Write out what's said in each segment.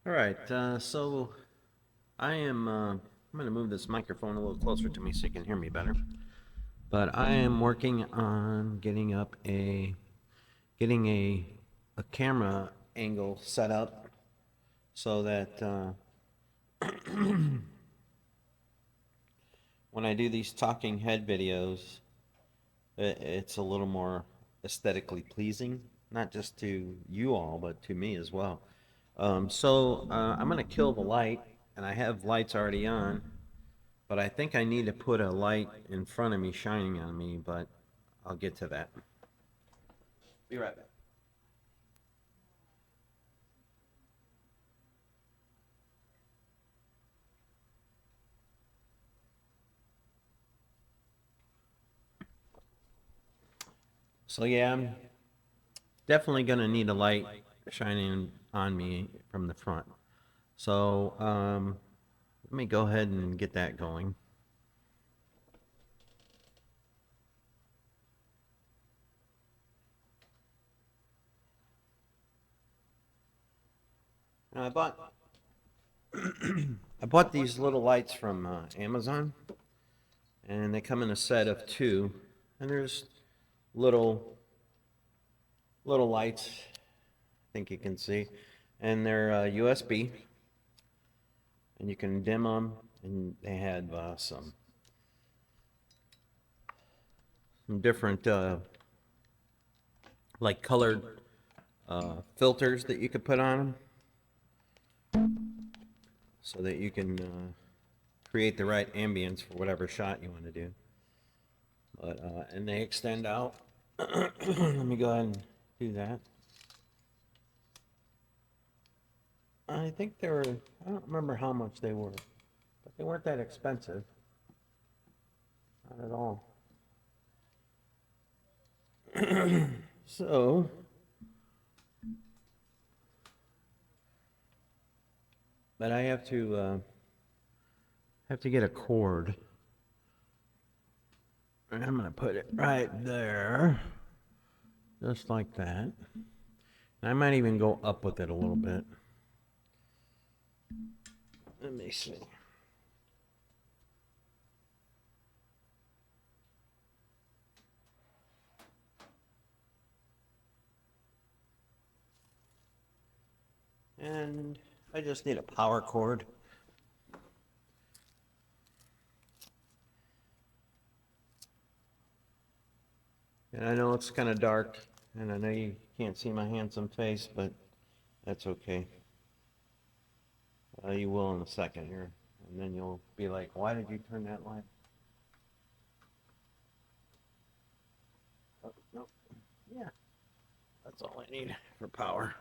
All right, so I'm going to move this microphone a little closer to me so you can hear me better. But I am working on getting a camera angle set up so that when I do these talking head videos, it's a little more aesthetically pleasing, not just to you all, but to me as well. I'm going to kill the light, and I have lights already on. But I think I need to put a light in front of me shining on me, but I'll get to that. Be right back. So yeah, I'm definitely gonna need a light shining on me from the front. So let me go ahead and get that going. Now, I bought these little lights from Amazon, and they come in a set of two. And there's little little lights. I think you can see, and they're USB, and you can dim them. And they had some different like colored filters that you could put on them so that you can create the right ambience for whatever shot you want to do. But and they extend out. Let me go ahead and do that. I think they were, I don't remember how much they were, but they weren't that expensive. Not at all. So, but I have to get a cord. And I'm gonna put it right there, just like that. And I might even go up with it a little bit. Let me see. And I just need a power cord. And I know it's kind of dark, and I know you can't see my handsome face, but that's okay. You will in a second here, and then you'll be like, why did you turn that light? Oh, no. Yeah, that's all I need for power.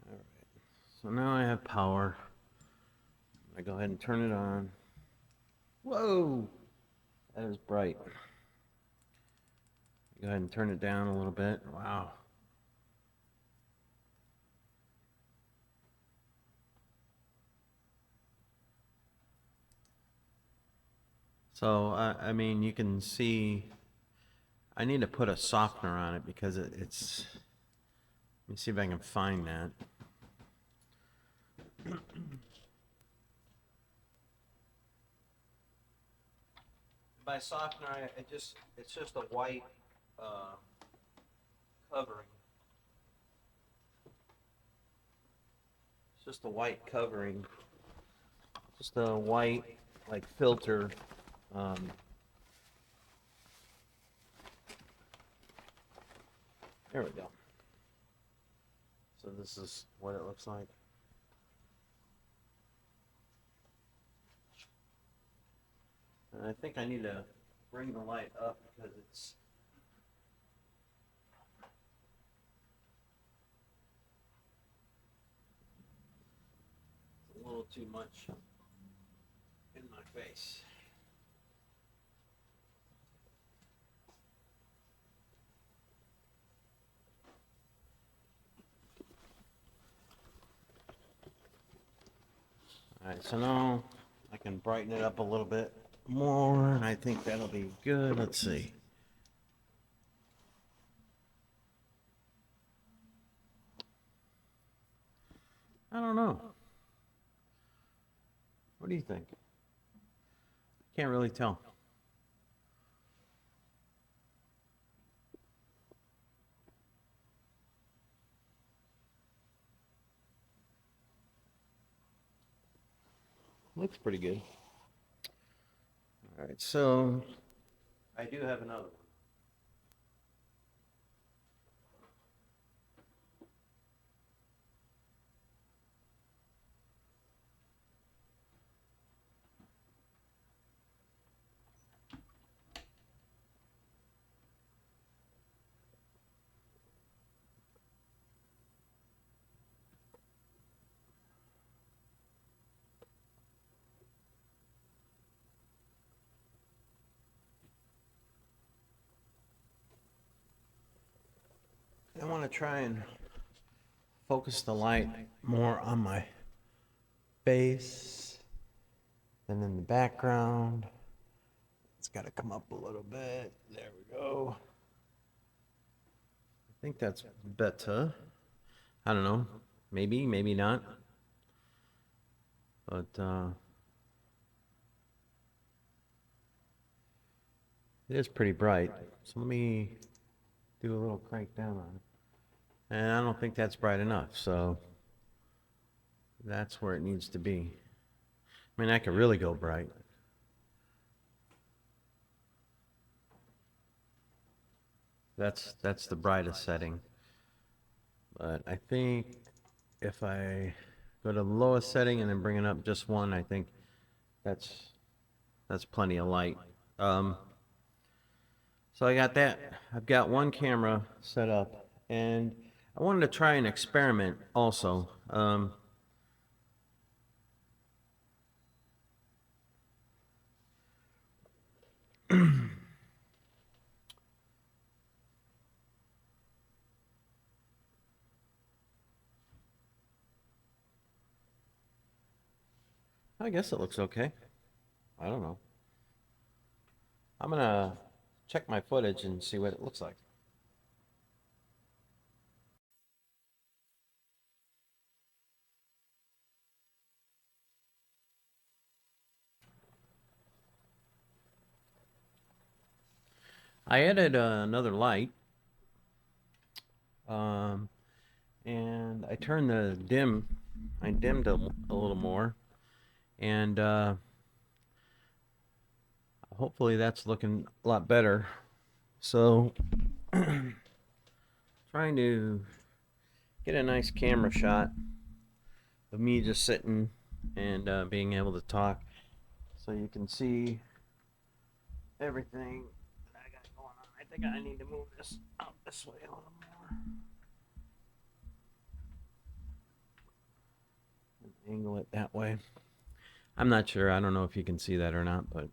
All right. So now I have power. I go ahead and turn it on. Whoa, that is bright. Go ahead and turn it down a little bit. Wow. So I mean, you can see. I need to put a softener on it because it's. Let me see if I can find that. By softener, it's just a white uh, covering. It's just a white covering. Just a white like filter. Um, there we go. So this is what it looks like. And I think I need to bring the light up because it's a little too much in my face. All right, so now I can brighten it up a little bit more, and I think that'll be good. Let's see. don't know. What do you think? Can't really tell. Looks pretty good. All right, so I do have another one. I want to try and focus the light more on my face than in the background. It's got to come up a little bit. There we go. I think that's better. I don't know. Maybe, maybe not. But it is pretty bright. So let me do a little crank down on it. And I don't think that's bright enough, so that's where it needs to be. I mean, I could really go bright. That's the brightest setting. But I think if I go to the lowest setting and then bring it up just one, I think that's plenty of light. So I got that. I've got one camera set up, and I wanted to try an experiment also. I guess it looks okay. I don't know. I'm gonna check my footage and see what it looks like. I added another light, um, and I turned the dim. I dimmed a little more, and hopefully that's looking a lot better. So, trying to get a nice camera shot of me just sitting and being able to talk, so you can see everything that I got going on. I think I need to move this out this way a little more. And angle it that way. I'm not sure. I don't know if you can see that or not, but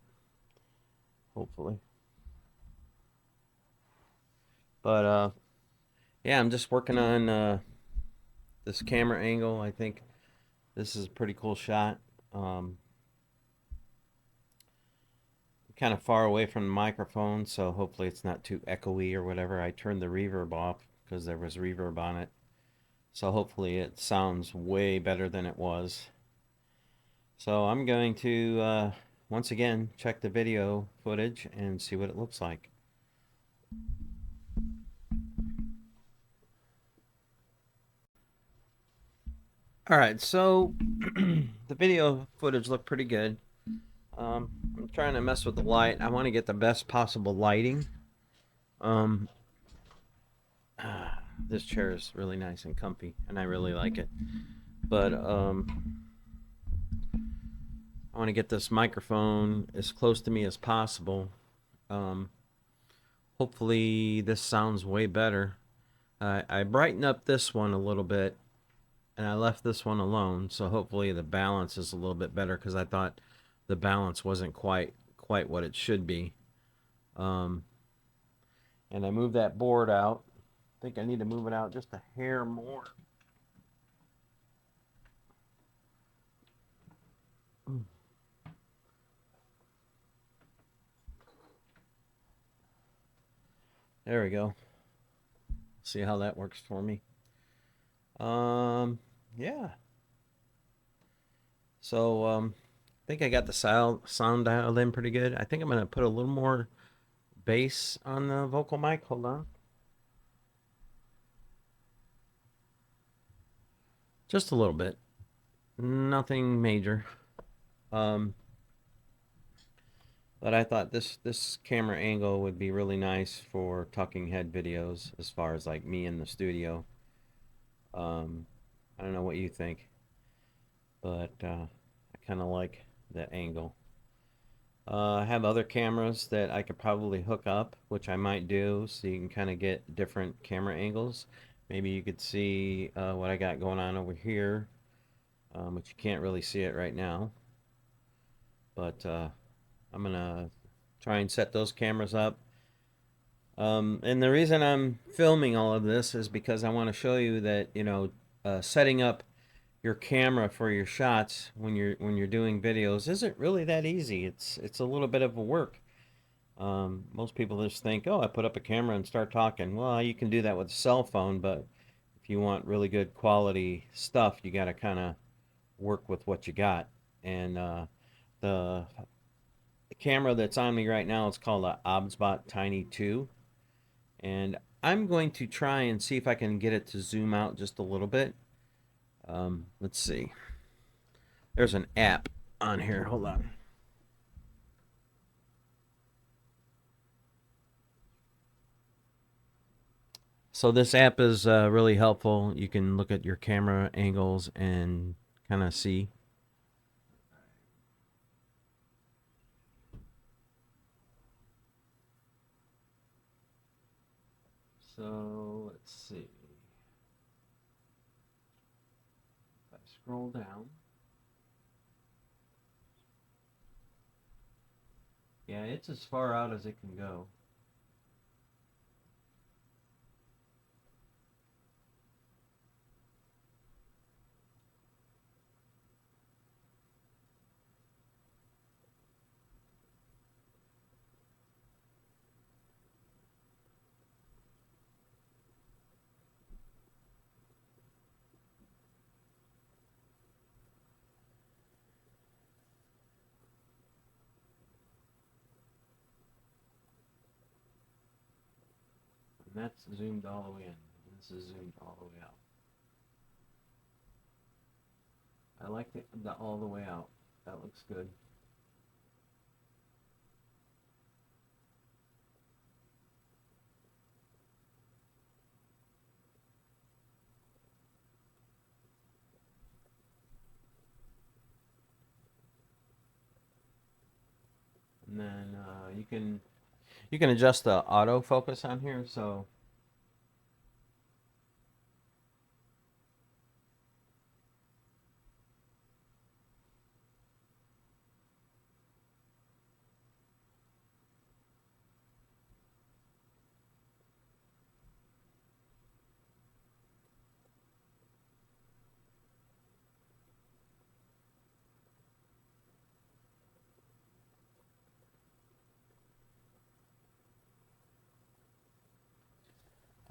hopefully. But yeah, I'm just working on this camera angle. I think this is a pretty cool shot. Kind of far away from the microphone, so hopefully it's not too echoey or whatever. I turned the reverb off because there was reverb on it. So hopefully it sounds way better than it was. So I'm going to, once again, check the video footage and see what it looks like. All right, so the video footage looked pretty good. I'm trying to mess with the light. I want to get the best possible lighting. Um, this chair is really nice and comfy, and I really like it. But I want to get this microphone as close to me as possible. Hopefully this sounds way better. I brightened up this one a little bit, and I left this one alone, so hopefully the balance is a little bit better because I thought the balance wasn't quite what it should be. And I moved that board out. I think I need to move it out just a hair more. There we go. See how that works for me. Yeah. So I think I got the sound dialed in pretty good. I think I'm gonna put a little more bass on the vocal mic. Hold on. Just a little bit. Nothing major. Um, but I thought this camera angle would be really nice for talking head videos as far as like me in the studio. Um, I don't know what you think, but I kind of like that angle. I have other cameras that I could probably hook up, which I might do, so you can kind of get different camera angles. Maybe you could see what I got going on over here, but you can't really see it right now. But I'm gonna try and set those cameras up. And the reason I'm filming all of this is because I want to show you that, setting up your camera for your shots when you're doing videos isn't really that easy. It's a little bit of a work. Most people just think, oh, I put up a camera and start talking. Well, you can do that with a cell phone, but if you want really good quality stuff, you got to kind of work with what you got. And the camera that's on me right now is called a Obsbot Tiny 2. And I'm going to try and see if I can get it to zoom out just a little bit. Let's see. There's an app on here. Hold on. So this app is really helpful. You can look at your camera angles and kind of see. So let's see. If I scroll down. Yeah, it's as far out as it can go. And that's zoomed all the way in. And this is zoomed all the way out. I like the all the way out. That looks good. And then you can adjust the autofocus on here. So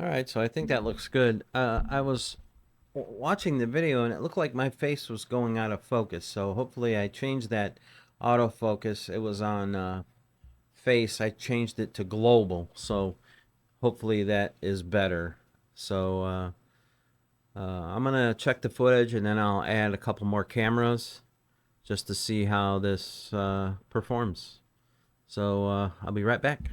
all right, so I think that looks good. I was watching the video and it looked like my face was going out of focus. So hopefully I changed that autofocus. It was on face. I changed it to global. So hopefully that is better. So I'm gonna check the footage and then I'll add a couple more cameras just to see how this performs. So I'll be right back.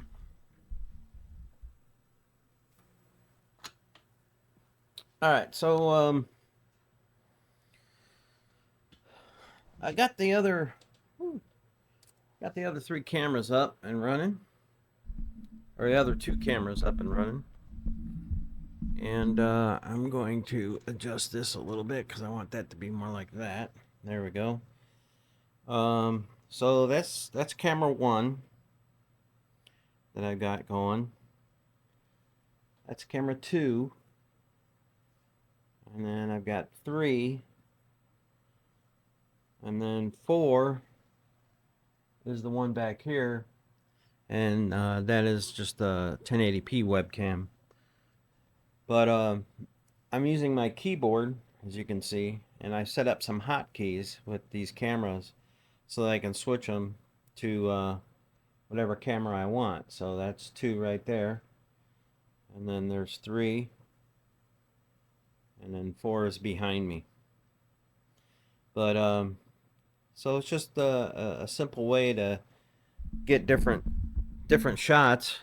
All right, so I got the other three cameras up and running, or the other two cameras up and running. And I'm going to adjust this a little bit because I want that to be more like that. There we go. So that's camera one that I got going. That's camera two. And then I've got three. And then four is the one back here. And that is just a 1080p webcam. But I'm using my keyboard as you can see, and I set up some hotkeys with these cameras so that I can switch them to whatever camera I want. So that's 2 right there, and then there's 3, and then 4 is behind me. But so it's just a simple way to get different shots,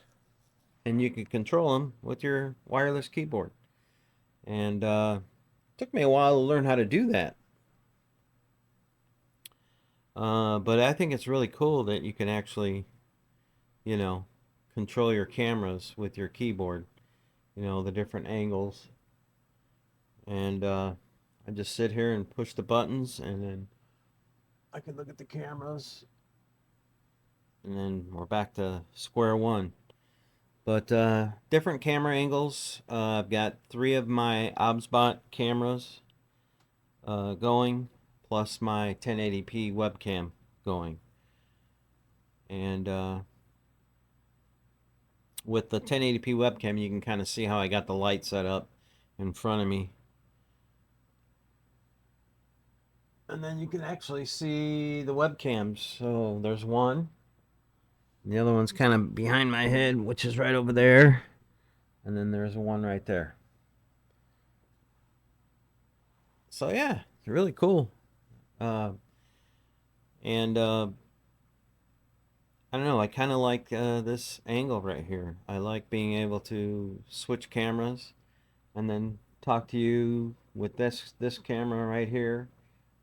and you can control them with your wireless keyboard. And it took me a while to learn how to do that. But I think it's really cool that you can actually, you know, control your cameras with your keyboard. You know, the different angles. And I just sit here and push the buttons, and then I can look at the cameras. And then we're back to square one. But different camera angles. I've got 3 of my OBSBot cameras going, plus my 1080p webcam going. And with the 1080p webcam, you can kind of see how I got the light set up in front of me. And then you can actually see the webcams. So there's one. The other one's kind of behind my head, which is right over there. And then there's one right there. So yeah, it's really cool. And I don't know, I kind of like this angle right here. I like being able to switch cameras and then talk to you with this camera right here,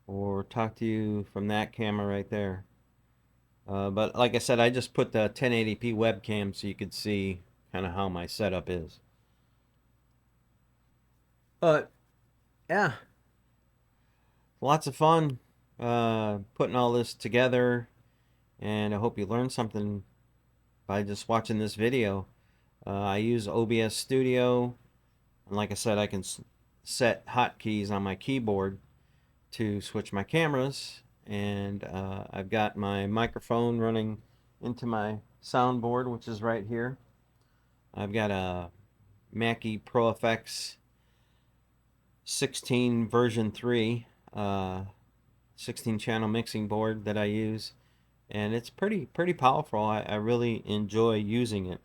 or talk to you from that camera right there. But like I said, I just put the 1080p webcam so you could see kind of how my setup is. But yeah, lots of fun putting all this together, and I hope you learned something by just watching this video. I use OBS Studio, and like I said, I can set hotkeys on my keyboard to switch my cameras, and I've got my microphone running into my soundboard, which is right here. I've got a Mackie Pro FX 16 version 3 16 channel mixing board that I use, and it's pretty powerful. I really enjoy using it.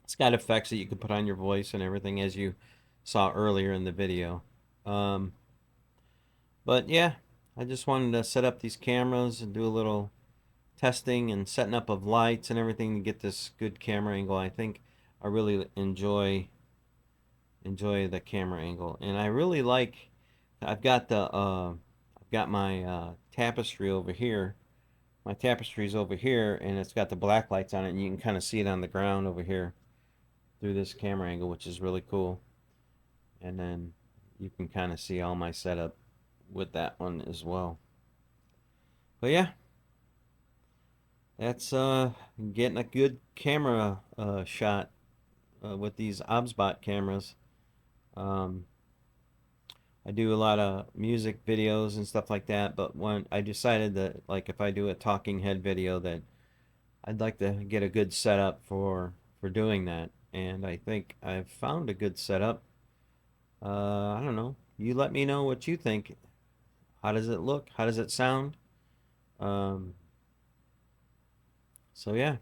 It's got effects that you can put on your voice and everything, as you saw earlier in the video. But yeah, I just wanted to set up these cameras and do a little testing and setting up of lights and everything to get this good camera angle. I think I really enjoy the camera angle, and I really like. I've got my tapestry over here. My tapestry's over here, and it's got the black lights on it, and you can kind of see it on the ground over here through this camera angle, which is really cool. And then you can kind of see all my setup with that one as well. But yeah, that's getting a good camera shot with these OBSBot cameras. I do a lot of music videos and stuff like that, but when I decided that, like, if I do a talking head video, that I'd like to get a good setup for doing that, and I think I've found a good setup. I don't know. You let me know what you think. How does it look? How does it sound? Um, so yeah,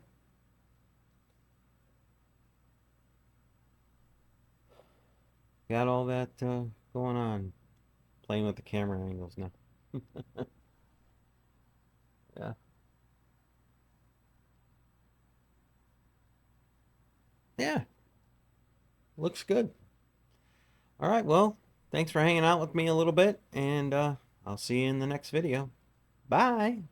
got all that going on. Playing with the camera angles now. Yeah. Yeah. Looks good. All right, well, thanks for hanging out with me a little bit, and I'll see you in the next video. Bye.